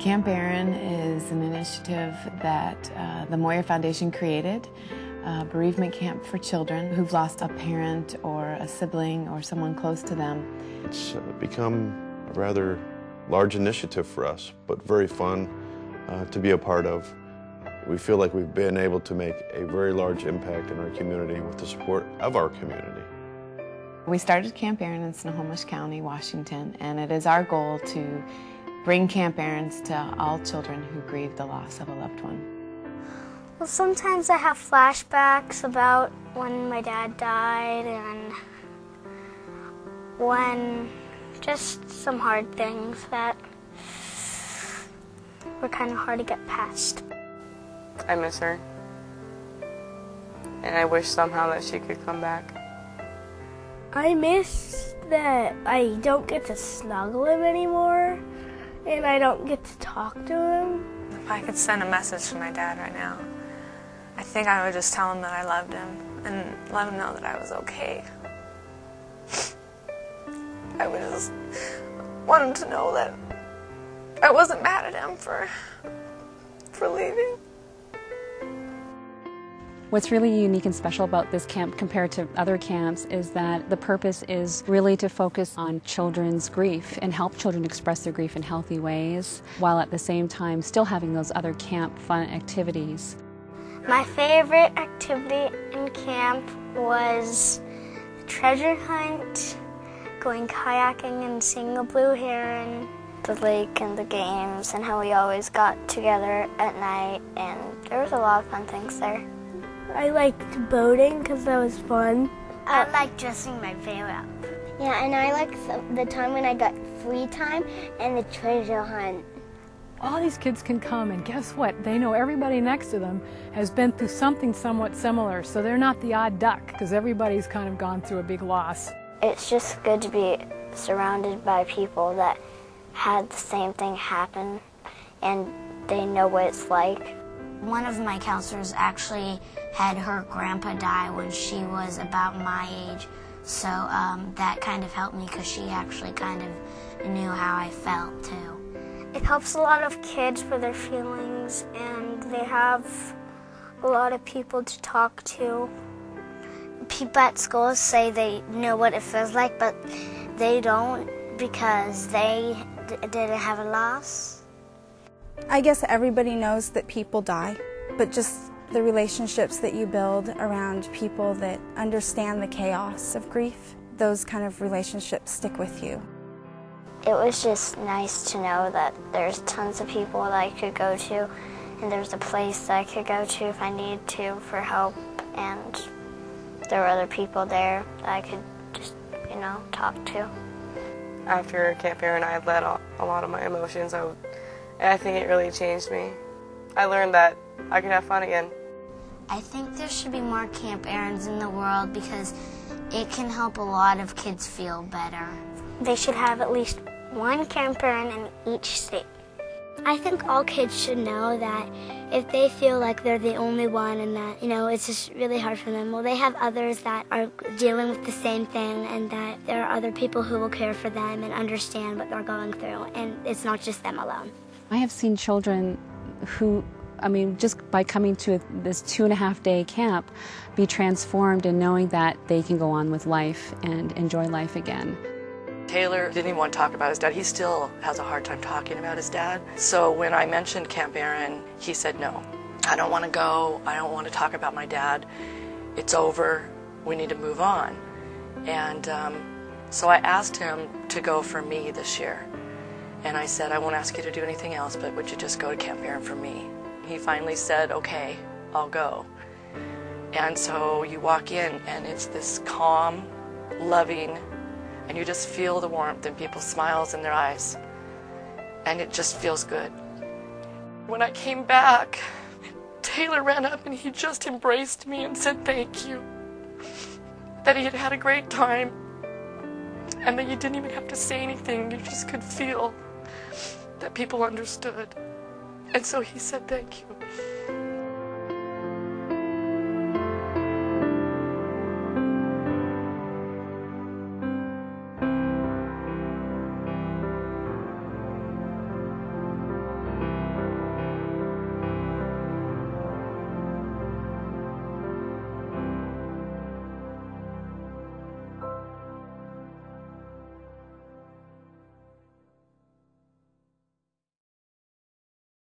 Camp Erin is an initiative that the Moyer Foundation created, a bereavement camp for children who've lost a parent or a sibling or someone close to them. It's become a rather large initiative for us, but very fun to be a part of. We feel like we've been able to make a very large impact in our community with the support of our community. We started Camp Erin in Snohomish County, Washington, and it is our goal to bring Camp Erin's to all children who grieve the loss of a loved one. Well, sometimes I have flashbacks about when my dad died and when just some hard things that were kind of hard to get past. I miss her, and I wish somehow that she could come back. I miss that I don't get to snuggle him anymore, and I don't get to talk to him. If I could send a message to my dad right now, I think I would just tell him that I loved him and let him know that I was okay. I would just want him to know that I wasn't mad at him for leaving. What's really unique and special about this camp compared to other camps is that the purpose is really to focus on children's grief and help children express their grief in healthy ways, while at the same time still having those other camp fun activities. My favorite activity in camp was the treasure hunt, going kayaking and seeing a blue heron, the lake and the games, and how we always got together at night, and there was a lot of fun things there. I liked boating because that was fun. I liked dressing my veil up. Yeah, and I liked the time when I got free time and the treasure hunt. All these kids can come, and guess what? They know everybody next to them has been through something somewhat similar, so they're not the odd duck because everybody's kind of gone through a big loss. It's just good to be surrounded by people that had the same thing happen and they know what it's like. One of my counselors actually had her grandpa die when she was about my age, so that kind of helped me because she actually kind of knew how I felt too. It helps a lot of kids with their feelings, and they have a lot of people to talk to. People at school say they know what it feels like, but they don't because they didn't have a loss. I guess everybody knows that people die, but just the relationships that you build around people that understand the chaos of grief, those kind of relationships stick with you. It was just nice to know that there's tons of people that I could go to, and there's a place that I could go to if I needed to for help, and there were other people there that I could just, talk to. After Camp Erin, I had let out a lot of my emotions, and I think it really changed me. I learned that I could have fun again. I think there should be more Camp Erins in the world because it can help a lot of kids feel better. They should have at least one Camp Erin in each state. I think all kids should know that if they feel like they're the only one and that, it's just really hard for them, well, they have others that are dealing with the same thing, and that there are other people who will care for them and understand what they're going through, and it's not just them alone. I have seen children who, just by coming to this 2.5-day camp, be transformed in knowing that they can go on with life and enjoy life again. Taylor didn't even want to talk about his dad. He still has a hard time talking about his dad. So when I mentioned Camp Erin, he said, no, I don't want to go. I don't want to talk about my dad. It's over. We need to move on. And so I asked him to go for me this year. And I said, I won't ask you to do anything else, but would you just go to Camp Erin for me? He finally said, okay, I'll go. And so you walk in, and it's this calm, loving, and you just feel the warmth in people's smiles in their eyes. And it just feels good. When I came back, Taylor ran up and he just embraced me and said thank you. That he had had a great time. And that you didn't even have to say anything. You just could feel that people understood. And so he said thank you.